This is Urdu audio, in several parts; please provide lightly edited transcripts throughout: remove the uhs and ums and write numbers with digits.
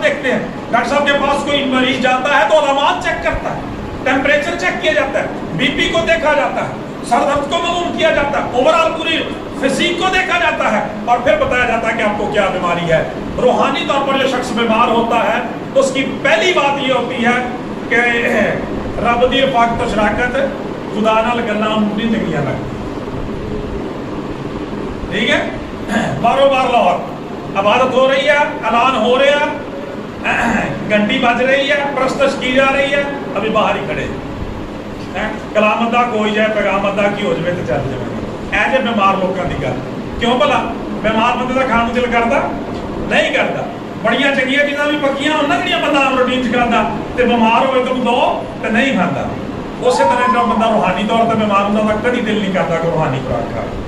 دیکھتے ہیں. ڈاکٹر صاحب کے پاس کوئی مریض جاتا ہے تو علامات چیک کرتا ہے, ٹیمپریچر چیک کیا جاتا ہے, بی پی کو دیکھا جاتا ہے, سر درد کو معلوم کیا جاتا ہے, اوور آل پوری فزیک کو دیکھا جاتا ہے, اور پھر بتایا جاتا ہے کہ آپ کو کیا بیماری ہے. روحانی طور پر جو شخص بیمار ہوتا ہے اس کی پہلی بات یہ ہوتی ہے کہ رب دی رفاقت و شراکت, خدا نال گلاں نہیں چنگیاں لگدیاں. ٹھیک ہے, باروں بار لاہور عبادت ہو رہی ہے, اعلان ہو رہا ہے, گھنٹی بج رہی ہے, پرستش کی جا رہی ہے, ابھی باہر ہی کھڑے, کلام ادا کوئی جائے, پیغام ادا کی ہو جائے تو چل جائے. ایسے بیمار لوگوں کی گل کیوں بھلا؟ بیمار بندے کا کھان دل کرتا نہیں کرتا. بڑیاں چنگیاں چیزاں بھی پکیاں ہونا جہاں بندہ روٹین چ کھانا, تو بیمار ہوئے تو دو تو نہیں کھانا. اسی طرح جب بندہ روحانی طور پر بیمار ہوتا تو کدی دل نہیں کرتا کہ روحانی خوراک کھائے.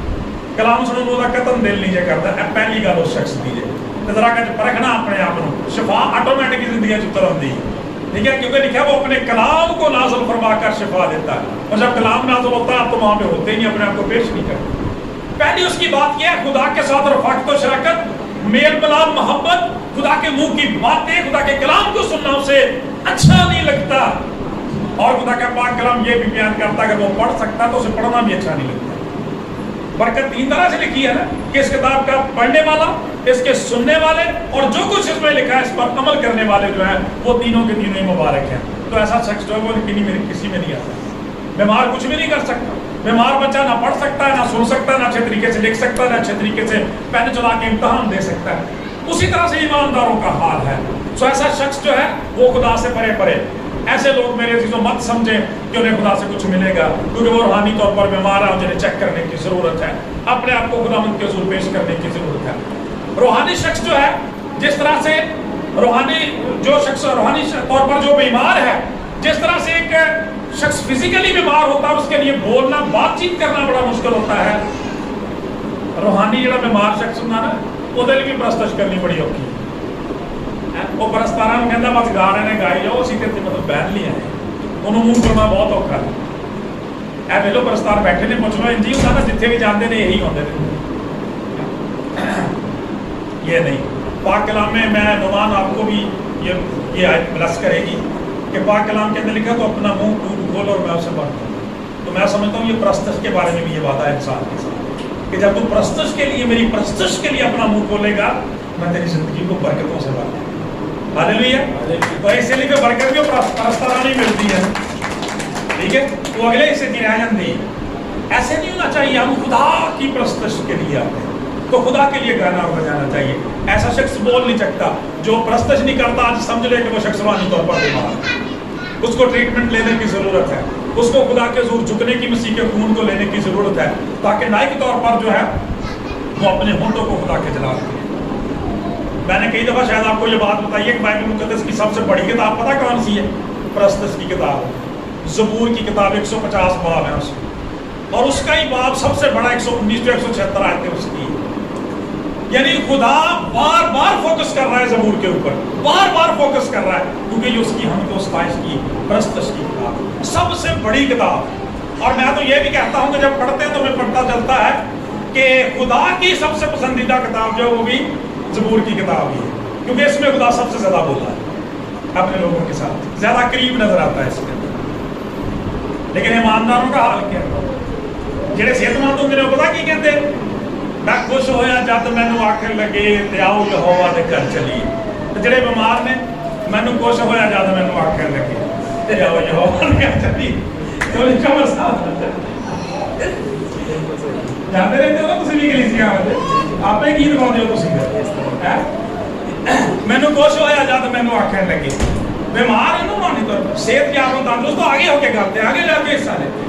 کلام سننے کا قطن دل نہیں کرتا. پہلی گل اس شخص کی ہے ذرا کہ پرکھنا اپنے آپ کو, شفا آٹومیٹک زندگی اتر آتی ہے. ٹھیک ہے, کیونکہ لکھا وہ اپنے کلام کو نازل فرما کر شفا دیتا ہے, اور جب کلام نازل ہوتا ہے آپ تو وہاں پہ ہوتے ہی نہیں, اپنے آپ کو پیش نہیں کرتے. پہلی اس کی بات یہ ہے خدا کے ساتھ رفاقت و شراکت, میل ملاپ, محبت, خدا کے منہ کی باتیں, خدا کے کلام کو سننا اسے اچھا نہیں لگتا. اور خدا کا پاک کلام یہ بھی بیان کرتا ہے کہ وہ پڑھ سکتا تو اسے پڑھنا بھی اچھا نہیں لگتا. برکت تین طرح سے لکھی ہے نا, کہ اس کتاب کا پڑھنے والا, اس کے سننے والے, اور جو کچھ اس میں لکھا ہے اس پر عمل کرنے والے جو ہیں وہ تینوں کے تینوں ہی مبارک ہیں. تو ایسا شخص جو ہے وہ کسی میں نہیں آتا. بیمار کچھ بھی نہیں کر سکتا. بیمار بچہ نہ پڑھ سکتا ہے, نہ سن سکتا ہے, نہ اچھے طریقے سے لکھ سکتا ہے, نہ اچھے طریقے سے پین چلا کے امتحان دے سکتا ہے. اسی طرح سے ایمانداروں کا حال ہے. سو ایسا شخص جو ہے وہ خدا سے پرے پرے. ایسے لوگ میرے عزیزوں مت سمجھیں کہ انہیں خدا سے کچھ ملے گا, کیونکہ وہ روحانی طور پر بیمار ہے, جنہیں چیک کرنے کی ضرورت ہے, اپنے آپ کو خداوند کے حضور پیش کرنے کی ضرورت ہے. روحانی شخص جو ہے, جس طرح سے روحانی طور پر جو بیمار ہے, جس طرح سے ایک شخص فزیکلی بیمار ہوتا ہے, اس کے لیے بولنا, بات چیت کرنا بڑا مشکل ہوتا ہے, روحانی جڑا بیمار شخص ہوتا نا, وہ دل بھی پرستش کرنی بڑی اوکھی. وہ پرستارا کہتا بس گا رہے ہیں, گائی جاؤ, اسی طرح مطلب بہن لیا ہے, انہوں منہ کرنا بہت اوکھا ہے. اے ویلو پرستار بیٹھے نے, پوچھ لو انجی ہوتا نا, جتنے بھی جانتے ہیں یہی ہوتے ہیں. یہ نہیں. پاک کلام میں نعمان آپ کو بھی یہ آیت بلس کرے گی کہ پاک کلام کے اندر لکھا تو اپنا منہ کھول اور میں اسے بڑھتا ہوں. تو میں سمجھتا ہوں یہ پرستش کے بارے میں بھی یہ وعدہ ہے انسان کے ساتھ کہ جب تو پرستش کے لیے, میری پرستش کے لیے اپنا منہ کھولے گا, میں تیری زندگی کو برکتوں سے بھر دوں. ہاللیلویا. تو اسی لیے برکت بھی پرستارانی ملتی ہے. ٹھیک ہے, تو اگلے اسے کی رعایت نہیں. ایسے نہیں ہونا چاہیے, ہم خدا کی پرستش کے لیے آتے ہیں تو خدا کے لیے گانا اور بجانا چاہیے. ایسا شخص بول نہیں سکتا جو پرستش نہیں کرتا, آج سمجھ لے کہ وہ شخص روحانی طور پر بیمار ہے, اس کو ٹریٹمنٹ لینے کی ضرورت ہے, اس کو خدا کے حضور جھکنے کی, مسیح کے خون کو لینے کی ضرورت ہے, تاکہ نائک طور پر جو ہے وہ اپنے ہونٹوں کو خدا کے جلال دے. میں نے کئی دفعہ شاید آپ کو یہ بات بتائی ہے کہ بائبل مقدس کی سب سے بڑی کتاب پتہ کون سی ہے؟ پرستش کی کتاب ہے. زبور کی کتاب 150 باب ہے اس میں, اور اس کا ہی باب سب سے بڑا 119 سے 176 آیتیں اس کی. یعنی خدا بار بار فوکس کر رہا ہے زبور کے اوپر, بار بار فوکس کر رہا ہے, کیونکہ یہ اس کی حمد و ستائش کی پرستش کی کتاب, سب سے بڑی کتاب. اور میں تو یہ بھی کہتا ہوں کہ جب پڑھتے ہیں تو ہمیں پڑھتا چلتا ہے کہ خدا کی سب سے پسندیدہ کتاب جو ہے وہ بھی زبور کی کتاب ہی ہے, کیونکہ اس میں خدا سب سے زیادہ بولا ہے اپنے لوگوں کے ساتھ, زیادہ قریب نظر آتا ہے اس کے اندر. لیکن ایمانداروں کا حال کیا ہے؟ جہے صحت مند ہوتے ہیں پتا کی کہتے, میں خوش ہویا جد مینوں آکھن لگے تے آؤ یہوہ دے گھر چلیے. تے جڑے بیمار نے, مینوں خوش ہویا جد مینوں آکھن لگے تے آؤ یہوہ دے گھر چلیے. تو اس کا مسئلہ جاتے رہتے ہو نا تسی بھی کلیسیاں میں, آپ ہی کی دکھاؤ ہو تسی, مینوں خوش ہویا جد مینوں آکھن لگے. بیمار ہے نا روحانی طور پر, صحت یاب و تندرست, تو آگے ہو کے کرتے ہیں, آگے جا کے حصہ لیتے ہیں.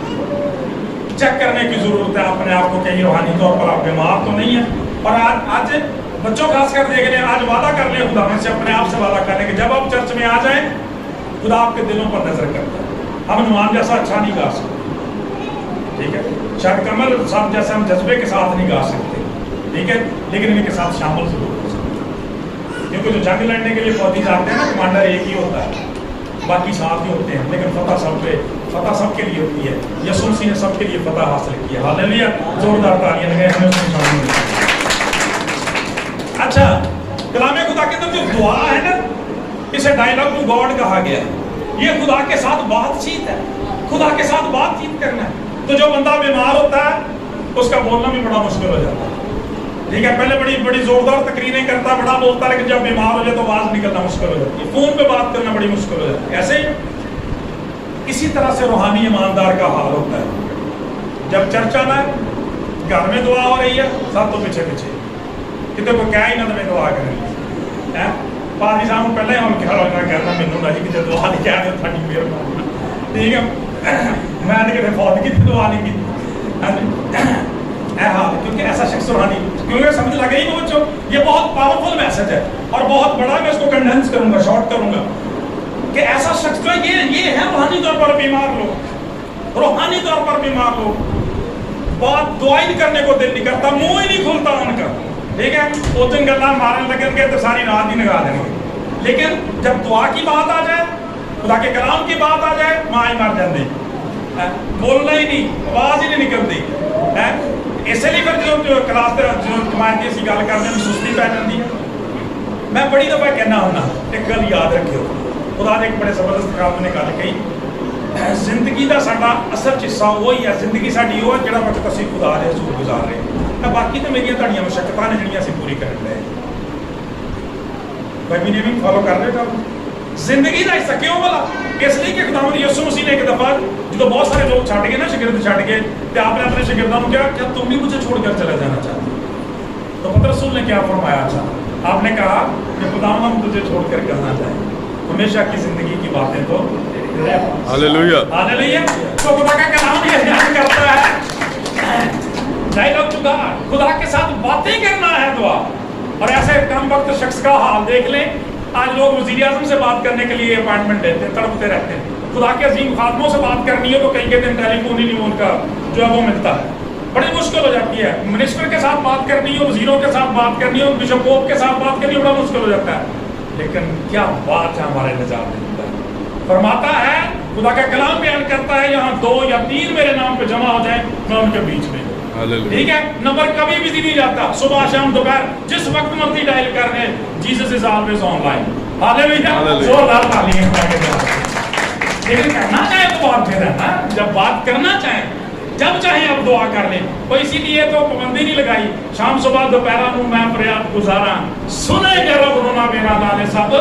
چیک کرنے کی ضرورت ہے اپنے آپ کو کہ روحانی طور پر آپ بیمار تو نہیں ہیں. اور آج بچوں خاص کر دیکھ لیں, آج وعدہ کر لیں خدا میں سے, اپنے آپ سے وعدہ کر لیں کہ جب آپ چرچ میں آ جائیں خدا آپ کے دلوں پر نظر کرتا ہے. ہم نعمان جیسا اچھا نہیں گا سکتے, ٹھیک ہے, شاید کمل صاحب جیسے ہم جذبے کے ساتھ نہیں گا سکتے, ٹھیک ہے, لیکن ان کے ساتھ شامل ضرور ہو سکتے ہیں. کیونکہ جو جنگ لڑنے کے لیے فوجی جاتے ہیں نا, کمانڈر ایک ہی ہوتا ہے, باقی ساتھ ہی ہوتے ہیں, لیکن فتح سب کے لیے ہوتی ہے. یسوع مسیح نے سب کے لیے فتح حاصل کی ہے. ہاللیلویا, زوردار تالیاں لگائیں ہمیں اس میں شامل. اچھا, کلام خدا کے اندر جو دعا ہے نا, اسے ڈائلاگ ٹو گاڈ کہا گیا ہے. یہ خدا کے ساتھ بات چیت ہے, خدا کے ساتھ بات چیت کرنا ہے. تو جو بندہ بیمار ہوتا ہے اس کا بولنا بھی بڑا مشکل ہو جاتا ہے. ٹھیک ہے, پہلے بڑی بڑی زوردار تقریریں کرتا, بڑا بولتا, لیکن جب بیمار ہو جائے تو آواز نکلنا مشکل ہو جاتی ہے, فون پہ بات کرنا بڑی مشکل ہو جاتی ہے. ایسے ہی اسی طرح سے روحانی ایماندار کا حال ہوتا ہے. جب چرچ آنا ہے, گھر میں دعا ہو رہی ہے, سب تو پیچھے پیچھے, کتنے کو کیا ہی نہ میں دعا کریں. پادری صاحب پہلے ہم کیا کہنا مینوں نہ جی کہ دعا نہیں کہہ رہے تھوڑی مہربانی. ٹھیک ہے, میں نے کہتے فوت کی دعا نہیں کی. حال کیونکہ ایسا شخص روحانی, کیونکہ سمجھ لگے ہی وہ بچوں, یہ بہت پاورفل میسج ہے اور بہت بڑا. میں اس کو کنڈینس کروں گا, شارٹ کروں گا کہ ایسا شخص جو ہے یہ ہے روحانی طور پر بیمار لوگ, روحانی طور پر بیمار لوگ. بات دعا ہی کرنے کو دل نہیں کرتا, منہ ہی نہیں کھلتا ان کا. ٹھیک ہے, اس دن گلا مارنے لگیں گے تو ساری رات ہی نگا دیں گے, لیکن جب دعا کی بات آ جائے, خدا کے کلام کی بات آ جائے, ماں ہی مر جاتی, بولنا ہی نہیں, آواز ہی نہیں نکلتی. اسی لیے پھر جو کلاس جو جماعتی اسی گل کرنے میں سستی پی جاتی ہے. میں بڑی دفعہ کہنا ہونا, ایک گل یاد رکھیو, خدا نے ایک بڑے زبردست کام نے گل کہی, زندگی کا ساڈا اصل حصہ وہی ہے, زندگی ساری وہ ہے جہاں وقت اسی خدا دے حضور گزار رہے ہیں. باقی تو میری تھوڑی مشقتاں نے جہاں اسی پوری کر رہے ہیں. بھائی نے بھی فالو کر رہے ہو زندگی کا حصہ کیوں بولا؟ اس لیے کہ خدا یسوع مسیح نے ایک دفعہ جب بہت سارے لوگ چھٹ گئے نا, شاگرد چھٹ گئے, تو آپ نے اپنے شاگردوں کو کیا تم بھی مجھے چھوڑ کر چلا جانا چاہتے ہو؟ تو پترس رسول نے کیا فرمایا؟ اچھا, آپ نے کہا کہ خدا ہم تجھے چھوڑ کر کرنا چاہیں, ہمیشہ کی زندگی کی باتیں تو ہاللیلویہ ہاللیلویہ. تو خدا کا کلام یہ بیان کرتا ہے ڈائلاگ ٹو گاڈ, خدا کے ساتھ باتیں کرنا ہے دعا. اور ایسے کم وقت شخص کا حال دیکھ لیں, آج لوگ وزیر اعظم سے بات کرنے کے لیے اپائنٹمنٹ لیتے ہیں, تڑپتے رہتے ہیں. خدا کے عظیم خادموں سے بات کرنی ہے تو کئی کے دن ٹیلی فون ہی نہیں ان کا جو ہے وہ ملتا ہے, بڑی مشکل ہو جاتی ہے. منسٹر کے ساتھ بات کرنی ہو, وزیروں کے ساتھ بات کرنی ہو, بشپ پوپ کے ساتھ بات کرنی ہو, بڑا مشکل ہو جاتا ہے. لیکن کیا بات ہے ہمارے نجات دیتا ہے, فرماتا ہے, خدا کا کلام بیان کرتا ہے, یہاں 2 یا 3 میرے نام پہ جمع ہو جائیں میں ان کے بیچ میں. ٹھیک ہے, نمبر کبھی بزی نہیں جاتا, صبح شام دوپہر جس وقت مرضی ڈائل کر لیں, جیسس از آلویز آن لائن. ہاللیلویہ, زوردار تعلیم لیکن کرنا چاہیں تو بات پھر ہے نا, جب بات کرنا چاہیں جب چاہیں اب دعا کر لیں. تو اسی لیے تو پابندی نہیں لگائی, شام صبح دوپہر میں فریاد گزارا, سنے کہ رب رونا میرا دانے سب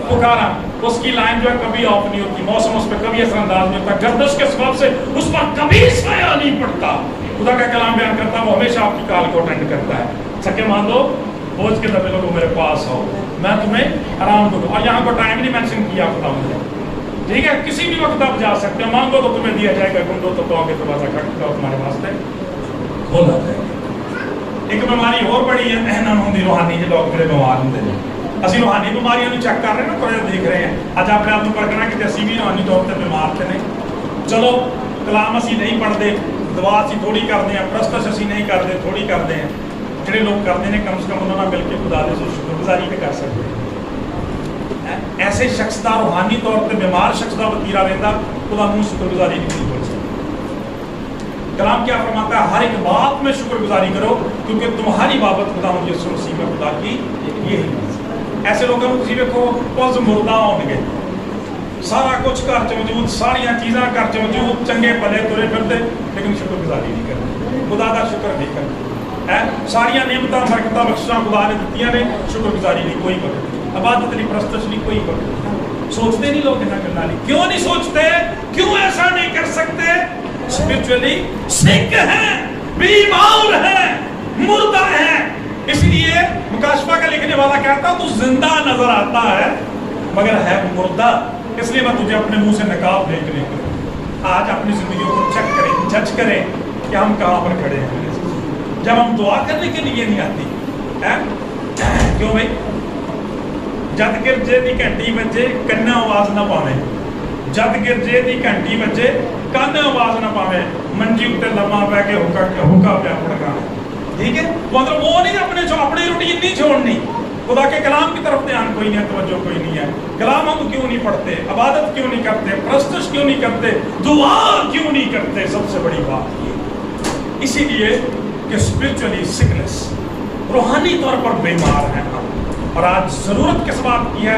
پکارا. اس کی لائن جو ہے کبھی آف نہیں ہوتی, موسم اس پہ کبھی اثر انداز نہیں ہوتا, گردش کے سبب سے اس پر کبھی سایہ نہیں پڑتا. خدا کا کلام بیان کرتا ہے, وہ ہمیشہ آپ کی کال کو اٹینڈ کرتا ہے. سکے مان لو, بوجھ کے دبے لوگوں میرے پاس ہو, میں تمہیں آرام دوں. اور یہاں کو ٹائم نہیں مینشن کیا خدا نے, ٹھیک ہے, کسی بھی وقت آپ جا سکتے ہیں, مانگو تو تمہیں دیا جائے گا, ڈھونڈو تو پاؤ گے, دروازہ کھٹکا تمہارے واسطے کھولا جائے گا. ایک بیماری اور بڑی ہے اہم ہوندی روحانی, جو لوگ میرے بیمار ہوندے ہیں. اسی روحانی بیماریاں چیک کر رہے ہیں نا, پڑھے دیکھ رہے ہیں. اج اپنے آپ کو پرکھنا کہ اسی بھی روحانی طور پہ بیمار تھے نہیں. چلو کلام اسی نہیں پڑھتے, دعا اسی تھوڑی کرتے ہیں, پرستش اسی نہیں کرتے, تھوڑی کرتے ہیں. جڑے لوگ کرتے ہیں کم سے کم انہوں نے مل کے خدا دے شکر گزاری بھی کر سکتے ہیں. ایسے شخص کا روحانی طور پہ بیمار شخص کا وتیرا رہتا, خدا منہ شکر گزاری نہیں بول سکتا. کلام کیا فرماتا ہے؟ ہر ایک بات میں شکر گزاری کرو کیونکہ تمہاری بابت خدا یسوع مسیح میں خدا کی یہی. ایسے لوگوں کو کسی دیکھو پوز مردہ ہوں گے, سارا کچھ کر چ موجود, ساریا چیزاں کر چ موجود, چنگے بھلے ترے پھرتے, لیکن شکر گزاری نہیں کرتے, خدا کا شکر نہیں کرتے. ساریا نعمتاں برکتاں بخشاں خدا نے دتیاں نے, شکر گزاری نہیں کوئی وقت, عبادت نہیں, پرستش نہیں کوئی وقت. سوچتے نہیں لوگ انہاں گلاں نہیں, کیوں نہیں سوچتے, کیوں ایسا نہیں کر سکتے؟ اسپرچولی سکھ ہیں, بیمار ہیں, مردہ ہیں. اس لیے مکاشفہ کا لکھنے والا کہتا تو زندہ نظر آتا ہے مگر ہے مردہ. اس لیے میں تجھے اپنے منہ سے نقاب دیکھنے کو, آج اپنی زندگیوں کو چیک کریں, جج کریں کہ ہم کہاں پر کھڑے ہیں. جب ہم دعا کرنے کے لیے نہیں آتی, کیوں بھائی؟ جد گرجے دی گھنٹی بجے کنا آواز نہ پاوے, جد گرجے دی گھنٹی بجے کن آواز نہ پاوے, منجی اتنے لمحہ پہ کے ہوکا پیا پڑکا. ٹھیک ہے, مطلب وہ نہیں اپنی روٹین نہیں چھوڑنی, خدا کے کلام کی طرف دھیان کوئی نہیں ہے, توجہ کوئی نہیں ہے. کلام ہم کیوں نہیں پڑھتے, عبادت کیوں نہیں کرتے, پرستش کیوں نہیں کرتے, دعا کیوں نہیں کرتے؟ سب سے بڑی بات یہ, اسی لیے کہ اسپرچولی سکنس, روحانی طور پر بیمار ہیں ہم. اور آج ضرورت کس بات کی ہے؟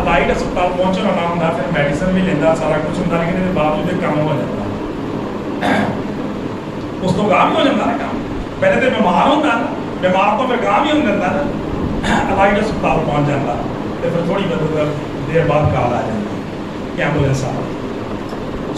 ਅਲਾਈਡ ਹਸਪਤਾਲ ਪਹੁੰਚਣ ਵਾਲਾ ਹੁੰਦਾ, ਫਿਰ ਮੈਡੀਸਨ ਵੀ ਲੈਂਦਾ, ਸਾਰਾ ਕੁਝ ਹੁੰਦਾ, ਲੇਕਿਨ ਇਹਦੇ ਬਾਵਜੂਦ ਇਹ ਕੰਮ ਹੋ ਜਾਂਦਾ। ਉਸ ਤੋਂ ਗਾਹ ਵੀ ਹੋ ਜਾਂਦਾ ਨਾ ਕੰਮ। ਪਹਿਲੇ ਤੇ ਬਿਮਾਰ ਹੁੰਦਾ ਨਾ, ਬਿਮਾਰ ਤੋਂ ਫਿਰ ਗਾਹ ਵੀ ਹੋ ਜਾਂਦਾ ਨਾ। ਅਲਾਈਡ ਹਸਪਤਾਲ ਪਹੁੰਚ ਜਾਂਦਾ ਤੇ ਫਿਰ ਥੋੜੀ ਦੇਰ ਬਾਅਦ ਕਾਲ ਆ ਜਾਂਦੀ ਕਿ ਐਂਬੂਲੈਂਸ ਆ ਗਈ।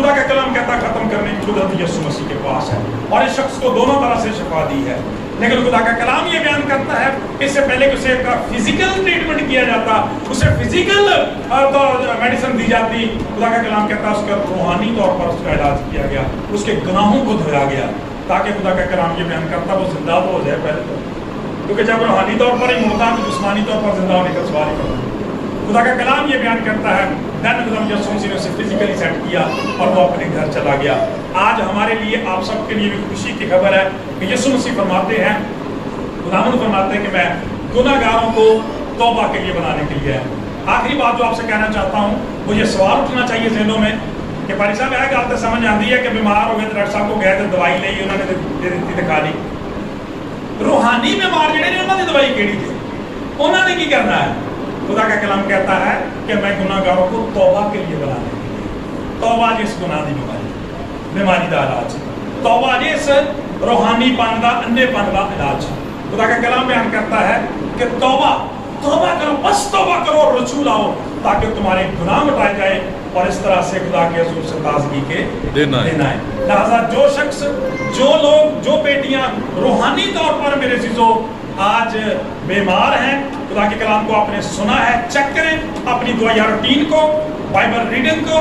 خدا کا کلام کہتا ہے ختم کرنے کی قدرت یسوع مسیح کے پاس ہے، اور اس شخص کو دونوں طرح سے شفا دی ہے۔ لیکن خدا کا کلام یہ بیان کرتا ہے اس سے پہلے کہ اسے کا فزیکل ٹریٹمنٹ کیا جاتا، اسے فزیکل میڈیسن دی جاتی، خدا کا کلام کہتا ہے اس کا روحانی طور پر اس کا علاج کیا گیا، اس کے گناہوں کو دھویا گیا، تاکہ خدا کا کلام یہ بیان کرتا وہ زندہ تو ہو جائے پہلے تو، کیونکہ جب روحانی طور پر ہی مردہ تو جسمانی طور پر زندہ ہونے کا سوال ہی کرتا۔ خدا کا کلام یہ بیان کرتا ہے دن خدا یسوع مسیح نے اسے فزیکلی سیٹ کیا اور وہ اپنے گھر چلا گیا۔ آج ہمارے لیے آپ سب کے لیے بھی خوشی کی خبر ہے کہ یسوع مسیح فرماتے ہیں، خداوند فرماتے ہیں کہ میں گناہ گاروں کو توبہ کے لیے بنانے کے لیے ہے۔ آخری بات جو آپ سے کہنا چاہتا ہوں وہ یہ سوال اٹھنا چاہیے ذہنوں میں کہ پاری صاحب ہے گل تو سمجھ آتی ہے کہ بیمار ہو گئے تو ڈاکٹر صاحب کو گئے تو دوائی لی، انہوں نے دے دیتی دکھا دی۔ روحانی بیمار جڑے نے انہوں نے دوائی کیڑی تھی، انہوں نے کی کرنا ہے؟ خدا کا کلام کہتا ہے کہ میں گناہ گاروں کو توبہ کے لیے بنانے کے لیے، توبہ جس گناہ دی بیماری دا علاج، توبہ جس روحانی پن دا اندھے پن دا علاج۔ خدا کا کلام بیان کرتا ہے کہ توبہ کرو، بس توبہ کرو اور رجوع لاؤ تاکہ تمہارے گناہ مٹائے جائے اور اس طرح سے خدا کے حضور سے تازگی کے دینا ہے۔ لہذا جو شخص، جو لوگ، جو بیٹیاں روحانی طور پر میرے عزیزو آج بیمار ہیں، خدا کے کلام کو آپ نے سنا ہے، چیک کریں اپنی دعائیا روٹین کو، بائبل ریڈنگ کو،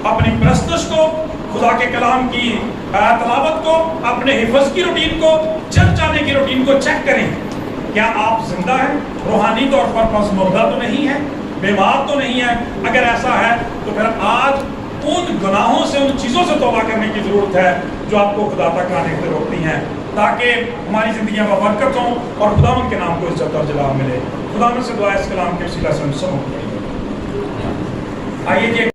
اپنی پرستش کو، خدا کے کلام کی تلاوت کو، اپنے حفظ کی روٹین کو، چرچ جانے کی روٹین کو چیک کریں۔ کیا آپ زندہ ہیں؟ روحانی طور پر پس مردہ تو نہیں ہے، بیمار تو نہیں ہے؟ اگر ایسا ہے تو پھر آج ان گناہوں سے، ان چیزوں سے توبہ کرنے کی ضرورت ہے جو آپ کو خدا تک آنے سے روکتی ہیں، تاکہ ہماری زندگیاں ببرکت ہوں اور خداوند کے نام کو عزت اور جلال ملے۔ خداوند سے دعا اس کلام کے وسیلہ سے ہم سب کو آئیے جی